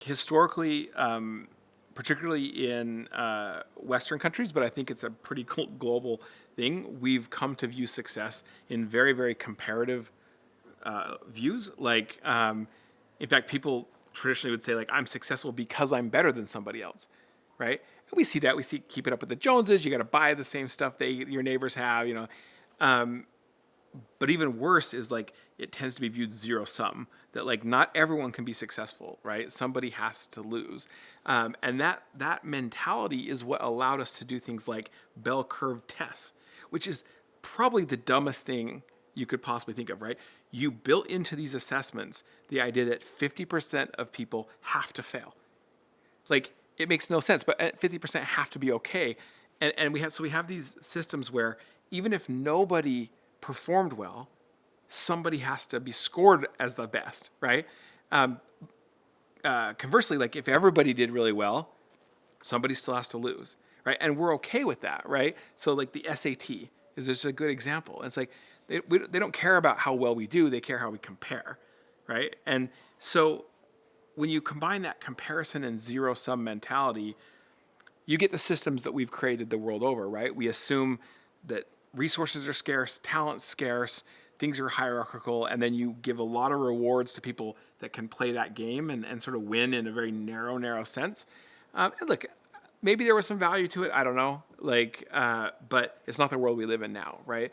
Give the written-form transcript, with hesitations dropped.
Historically, particularly in Western countries, but I think it's a pretty global thing, we've come to view success in very, very comparative views. Like, in fact, people traditionally would say, like, I'm successful because I'm better than somebody else, right? And we see that. We see keep it up with the Joneses. You got to buy the same stuff your neighbors have, you know. But even worse is like it tends to be viewed zero sum, that like not everyone can be successful, right? Somebody has to lose. And that mentality is what allowed us to do things like bell curve tests, which is probably the dumbest thing you could possibly think of, right? You built into these assessments the idea that 50% of people have to fail. Like, it makes no sense, but 50% have to be okay. And we have these systems where even if nobody performed well, somebody has to be scored as the best, right? Conversely, like if everybody did really well, somebody still has to lose, right? And we're okay with that, right? So like the SAT is just a good example. And it's like they don't care about how well we do; they care how we compare, right? And so when you combine that comparison and zero sum mentality, you get the systems that we've created the world over, right? We assume that resources are scarce, talent's scarce, things are hierarchical, and then you give a lot of rewards to people that can play that game and sort of win in a very narrow sense. And look, maybe there was some value to it. I don't know. Like, but it's not the world we live in now, right?